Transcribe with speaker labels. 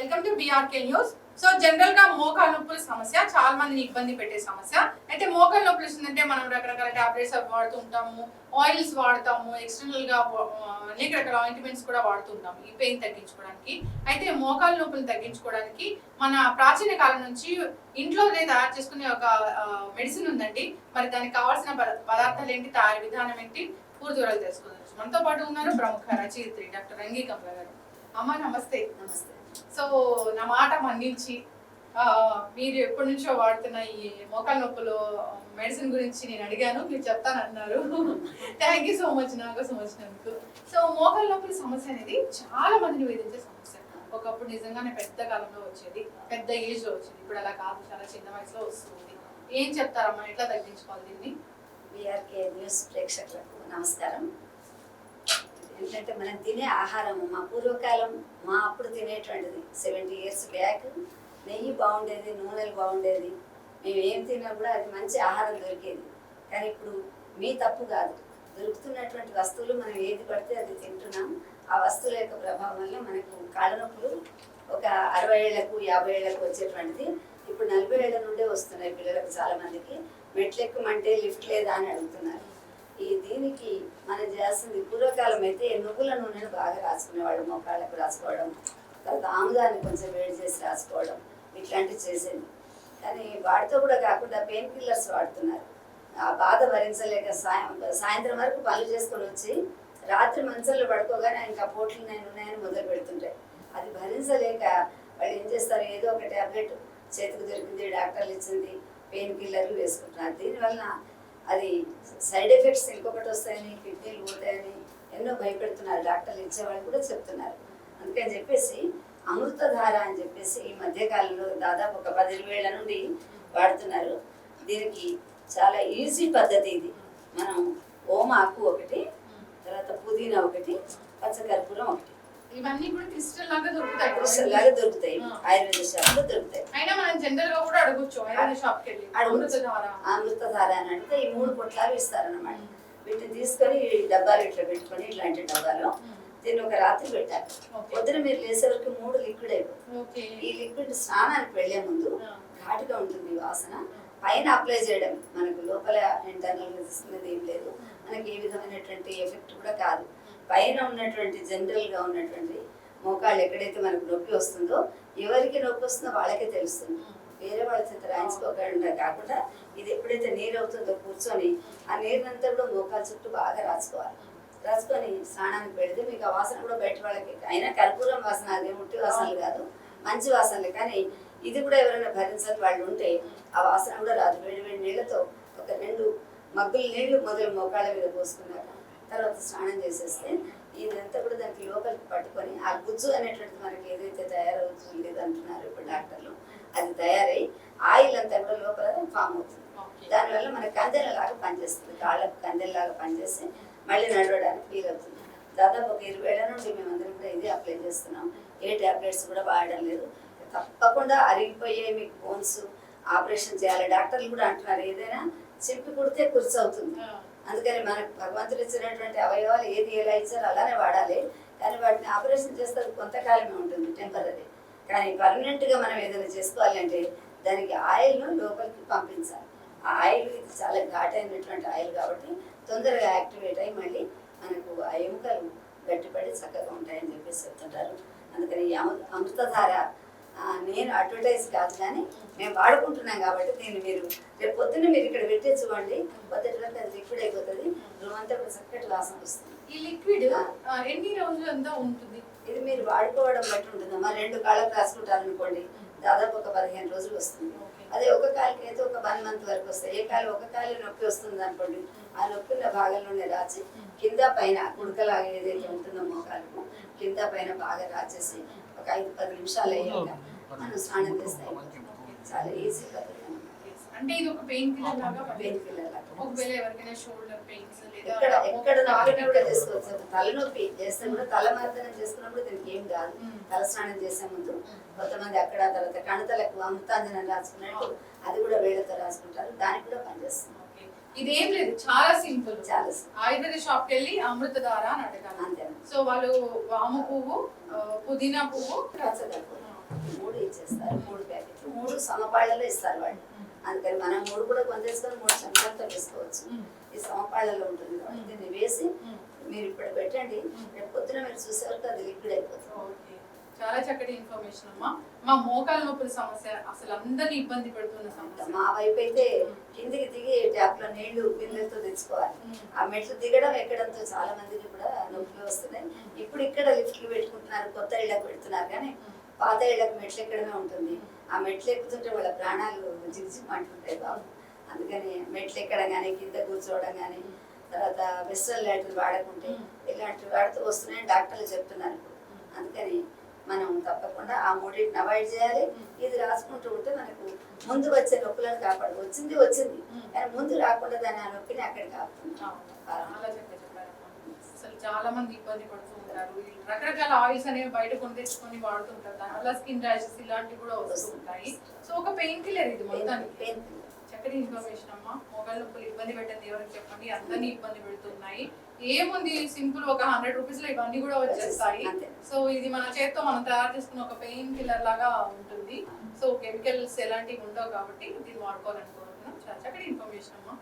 Speaker 1: Welcome to BRK news. So general గా మోకాలు నొప్పుల సమస్య చాలా మందిని ఇబ్బంది పెట్టే సమస్య. అయితే మోకాలు నొప్పులు వస్తుందంటే మనం రకరకాల టాబ్లెట్స్ వాడుతూ ఉంటాము, ఆయిల్స్ వాడతాము, ఎక్స్టర్నల్ గా అనేక రకాల ఆయింట్మెంట్స్ కూడా వాడుతూ ఉంటాము ఈ పెయిన్ తగ్గించుకోవడానికి. అయితే మోకాలు నొప్పులు తగ్గించుకోవడానికి మన ప్రాచీన కాలం నుంచి ఇంట్లోనే తయారు చేసుకునే ఒక మెడిసిన్ ఉందండి. మరి దానికి కావాల్సిన పదార్థాలు ఏంటి, తయారీ విధానం ఏంటి, పూర్తి వివరాలు తెలుసుకుందాం. మనతో పాటు ఉన్నారు ప్రముఖ రచయిత్రి డాక్టర్ రంగి కమల గారు. అమ్మ నమస్తే.
Speaker 2: నమస్తే.
Speaker 1: సో నా మాట మన్నించి మీరు ఎప్పటి నుంచో వాడుతున్న ఈ మోకాలు నొప్పులు మెడిసిన్ గురించి నేను అడిగాను, మీరు చెప్తానన్నారు. థ్యాంక్ యూ సో మచ్ నాకు వచ్చినందుకు. సో మోకాలు నొప్పుల సమస్య అనేది చాలా మందిని వేధించే సమస్య. ఒకప్పుడు నిజంగానే పెద్ద కాలంలో వచ్చేది, పెద్ద ఏజ్ లో వచ్చేది. ఇప్పుడు అలా కాదు, చాలా చిన్న వయసులో వస్తుంది. ఏం చెప్తారమ్మా, ఎట్లా తగ్గించుకోవాలి దీన్ని?
Speaker 2: బీఆర్కే న్యూస్ ప్రేక్షకులకు నమస్కారం. ఏంటంటే మనం తినే ఆహారం, మా పూర్వకాలం మా అప్పుడు తినేటువంటిది 70 years బ్యాక్ నెయ్యి బాగుండేది, నూనెలు బాగుండేది. మేము ఏం తిన్నా కూడా అది మంచి ఆహారం దొరికేది. కానీ ఇప్పుడు మీ తప్పు కాదు, దొరుకుతున్నటువంటి వస్తువులు మనం ఏది పడితే అది తింటున్నాం. ఆ వస్తువుల యొక్క ప్రభావం వల్ల మనకు కాళ్ళ నొప్పులు ఒక 60 ఏళ్లకు 50 ఏళ్లకు వచ్చేటువంటిది ఇప్పుడు 40 ఏళ్ల నుండే వస్తున్నాయి పిల్లలకు. చాలా మందికి మెట్లు ఎక్కమంటే లిఫ్ట్ లేదా అని అడుగుతున్నారు. దీనికి మనం చేస్తుంది, పూర్వకాలం అయితే నువ్వుల నూనెను బాగా రాసుకునేవాళ్ళు, మోకాళ్ళకు రాసుకోవడం, తర్వాత ఆముదాన్ని కొంచెం వేడి చేసి రాసుకోవడం, ఇట్లాంటివి చేసేది. కానీ వాటితో కూడా కాకుండా పెయిన్ కిల్లర్స్ వాడుతున్నారు. ఆ బాధ భరించలేక సాయంత్రం వరకు పనులు చేసుకొని వచ్చి రాత్రి మంచంలో పడుకోగానే ఇంకా పోట్లు ఉన్నాయని మొదలు పెడుతుంటాయి. అది భరించలేక వాళ్ళు ఏం చేస్తారు, ఏదో ఒక ట్యాబ్లెట్ చేతికి దొరికింది, డాక్టర్లు ఇచ్చింది, పెయిన్ కిల్లర్లు వేసుకుంటున్నారు. దీనివల్ల అది సైడ్ ఎఫెక్ట్స్ ఇంకొకటి వస్తాయని, కిడ్నీలు పోతాయని ఎన్నో భయపెడుతున్నారు. డాక్టర్లు ఇచ్చేవాళ్ళు కూడా చెప్తున్నారు. అందుకని చెప్పేసి అమృతధార అని చెప్పేసి ఈ మధ్యకాలంలో దాదాపు ఒక 10 ఏళ్ల నుండి వాడుతున్నారు. దీనికి చాలా ఈజీ పద్ధతి ఇది. మనం ఓమాకు ఒకటి, తర్వాత పుదీనా ఒకటి, పచ్చకర్పూరం ఒకటి,
Speaker 1: ఇవన్నీ కూడా క్రిస్టల్ లాగా దొరుకుతాయి.
Speaker 2: క్రిస్టల్ లాగా దొరుకుతాయి, ఆయుర్వేద షాప్ లో దొరుకుతాయి.
Speaker 1: అయినా మనం జనరల్ గా కూడా అడగొచ్చు, ఆయుర్వేద షాప్ కి వెళ్ళి
Speaker 2: అమృతధార అని అంటే ఈ 3 పొట్లాలు ఇస్తారన్నమాట. వీటిని తీసుకొని డబ్బాలు ఇట్లా పెట్టుకొని, ఇట్లాంటి డబ్బాలో దీన్ని ఒక రాత్రి పెట్టాలి. పొద్దున మీరు లేసే వరకు 3 లిక్విడ్ అయిపోతుంది. ఈ లిక్విడ్ స్నానానికి వెళ్లే ముందు ఘాటుగా ఉంటుంది వాసన. పైన అప్లై చేయడం, మనకు లోపల ఇంటర్నల్ గా తీసుకునేది ఏం లేదు. మనకి ఏ విధమైనటువంటి ఎఫెక్ట్ కూడా కాదు. పైన ఉన్నటువంటి జనరల్ గా ఉన్నటువంటి మోకాళ్ళు ఎక్కడైతే మనకు నొప్పి వస్తుందో, ఎవరికి నొప్పి వస్తుందో వాళ్ళకే తెలుస్తుంది. వేరే వాళ్ళ చేత రాయించుకోకుండా కాకుండా ఇది ఎప్పుడైతే నీరు అవుతుందో కూర్చొని ఆ నీరునంతా కూడా మోకాలు చుట్టూ బాగా రాసుకోవాలి. రాసుకొని స్నానానికి పెడితే మీకు ఆ వాసన కూడా బయట వాళ్ళకి, అయినా కర్పూరం వాసన, అదే ముట్టి వాసనలు కాదు, మంచి వాసనలే. కానీ ఇది కూడా ఎవరైనా భరించని వాళ్ళు ఉంటే ఆ వాసన కూడా రాదు. వేడి వేడి నీళ్ళతో ఒక 2 మగ్గులు నీళ్లు మొదలు మోకాళ్ళ మీద పోసుకున్నాక తర్వాత స్నానం చేసేస్తే ఇదంతా కూడా దానికి లోపలికి పట్టుకొని ఆ గుజ్జు అనేటువంటిది మనకి ఏదైతే తయారవుతుంది అంటున్నారు ఇప్పుడు డాక్టర్లు, అది తయారై ఆయిల్ అంతా కూడా లోపల ఫామ్ అవుతుంది. దానివల్ల మనకి కందెలలాగా పనిచేస్తుంది, కాళ్ళకు కందెలలాగా పనిచేసి మళ్ళీ నడవడానికి వీలవుతుంది. దాదాపు ఒక 20 ఏళ్ల నుండి మేమందరం కూడా ఇదే అప్లై చేస్తున్నాం. ఏ ట్యాబ్లెట్స్ కూడా వాడడం లేదు. తప్పకుండా అరిగిపోయే మీకు బోన్స్ ఆపరేషన్ చేయాలి. డాక్టర్లు కూడా అంటున్నారు, ఏదైనా చింపి కుడితే కుర్చీ అవుతుంది. అందుకని మనకు భగవంతుడు ఇచ్చినటువంటి అవయవాలు ఏది ఎలా ఇచ్చారో అలానే వాడాలి. కానీ వాటిని ఆపరేషన్ చేస్తే కొంతకాలమే ఉంటుంది, టెంపరీ. కానీ పర్మనెంట్గా మనం ఏదైనా చేసుకోవాలి అంటే దానికి ఆయిల్ను లోపలికి పంపించాలి. ఆ ఆయిల్ ఇది చాలా ఘాటైనటువంటి ఆయిల్ కాబట్టి తొందరగా యాక్టివేట్ అయ్యి మళ్ళీ మనకు ఆ ఎముకలు గట్టిపడి చక్కగా ఉంటాయని చెప్పేసి చెప్తుంటారు. అందుకని ఈ అమృతధార నేను అడ్వర్టైజ్ కాదు, కానీ మేము వాడుకుంటున్నాం కాబట్టి దీన్ని మీరు రేపు పొద్దున్న మీరు ఇక్కడ పెట్టే చూడండి, పొద్దుటి వరకు అది లిక్విడ్ అయిపోతుంది. రూమ్ అంతా కూడా చక్కటి వాసన వస్తుంది.
Speaker 1: ఈ లిక్విడ్ ఎన్ని రోజులు అంతా ఉంటుంది?
Speaker 2: ఇది మీరు వాడుకోవడం బట్టి ఉంటుందమ్మా. 2 కాళ్ళకు రాసుకుంటారనుకోండి, దాదాపు ఒక 15 రోజులు వస్తుంది. అదే ఒక కాలికి అయితే ఒక 1 month వరకు వస్తాయి. ఏ కాలు ఒక కాలు నొప్పి వస్తుంది అనుకోండి, ఆ నొప్పి ఉన్న భాగంలోనే రాచి కింద పైన కుడకలాగా ఏదైతే ఉంటుందో మోకాలకు కింద పైన బాగా రాచేసి ఒక 5-10 నిమిషాలు అయ్యాక మనం స్నానం చేస్తాం. చాలా ఈజీ పద్ధతి.
Speaker 1: అంటే ఇది ఒక పెయిన్ కిల్లర్ లాగా.
Speaker 2: పెయిన్ కిల్లర్ లాగా.
Speaker 1: ఒకవేళ ఎవరికైనా షోల్డర్ పెయిన్స్ లేదా
Speaker 2: ఎక్కడ నొప్పి కూడా చేసుకోవచ్చు. తలనొప్పి చేస్తే కూడా తల మార్దనం చేసుకున్నప్పుడు దీనికి ఏం కాదు. తల స్నానం చేసే ముందు కొంతమంది అక్కడ, తర్వాత కణతలకు అమృతాంజనం రాసుకున్నట్టు అది కూడా వేళ్ళతో రాసుకుంటారు. దానికి కూడా పనిచేస్తుంది.
Speaker 1: ఇదేం లేదు, చాలా సింపుల్.
Speaker 2: చాలా
Speaker 1: ఆయుర్వేద షాప్ కి వెళ్ళి అమృతధార అని అడగాలి.
Speaker 2: అంతే.
Speaker 1: సో వాళ్ళు వాము పువ్వు, పుదీనా పువ్వు,
Speaker 2: మూడు ఇచ్చేస్తారు, 3 ప్యాకెట్లు, 3 సమపాళ్ళలో ఇస్తారు వాళ్ళు. అందుకని మనం 3 కూడా కొందేసుకొని 3 చెంచాలతో వేసుకోవచ్చు. ఈ సమపాళ్ళలో ఉంటుంది కాబట్టి దీన్ని వేసి మీరు ఇప్పుడు పెట్టండి, రేపు పొద్దున మీరు చూసేవరకు అది లిక్విడ్ అయిపోతుంది.
Speaker 1: ఓకే, చాలా చక్కటి ఇన్ఫర్మేషన్ అమ్మా. మా మోకాల నొప్పుల సమస్య అసలు అందరినీ ఇబ్బంది పెడుతున్న సమస్య.
Speaker 2: మా వైపు అయితే కిందికి దిగి ట్యాప్ లో నీళ్లు బిందెలతో తెచ్చుకోవాలి. ఆ మెట్లు దిగడం ఎక్కడంతో చాలా మందికి కూడా నొప్పులు వస్తున్నాయి. ఇప్పుడు ఇక్కడ లిఫ్ట్లు పెట్టుకుంటున్నారు, కొత్త ఇళ్ళకు పెడుతున్నారు, కానీ పాత ఇళ్ళకు మెట్లు ఎక్కడమే ఉంటుంది. ఆ మెట్లు ఎక్కుతుంటే వాళ్ళ ప్రాణాలు జిగిజిమంటుంటాయి బాబు. అందుకని మెట్లు ఎక్కడం కానీ, కింద కూర్చోవడం కానీ, తర్వాత వెస్ట్రన్ లాంటివి వాడకుంటే ఇలాంటివి వాడుతూ వస్తున్నాయని డాక్టర్లు చెప్తున్నారు ఇప్పుడు. అందుకని మనం తప్పకుండా ఆ మూడింటిని అవాయిడ్ చేయాలి. ఇది రాసుకుంటూ ఉంటే మనకు ముందు వచ్చే నొప్పులను కాపాడు. వచ్చింది కానీ ముందు రాకుండా దాని ఆ నొప్పిని అక్కడ కాపుతుంది.
Speaker 1: అసలు చాలా మంది ఇబ్బంది పడుతూ ఉంటారు. రకరకాల ఆయిల్స్ అనేవి బయట కొని తెచ్చుకొని వాడుతుంటారు, దానివల్ల స్కిన్ ర్యాషెస్ ఇలాంటివి కూడా వస్తూ ఉంటాయి. సో ఒక పెయిన్ కిల్లర్ ఇది మొత్తానికి. చక్కటి ఇన్ఫర్మేషన్ అమ్మా. మోకాళ్ళ నొప్పులు ఇబ్బంది పెట్టండి ఎవరికి చెప్పండి, అందరినీ ఇబ్బంది పెడుతున్నాయి. ఏముంది, సింపుల్ ఒక 100 రూపీస్ లో ఇవన్నీ కూడా వచ్చేస్తాయి. సో ఇది మన చేత్తో మనం తయారు చేసుకున్న ఒక పెయిన్ కిల్లర్ లాగా ఉంటుంది. సో కెమికల్స్ ఎలాంటివి ఉండవు కాబట్టి దీన్ని వాడుకోవాలని కోరుతున్నాం. చాలా చక్కటి ఇన్ఫర్మేషన్ అమ్మా.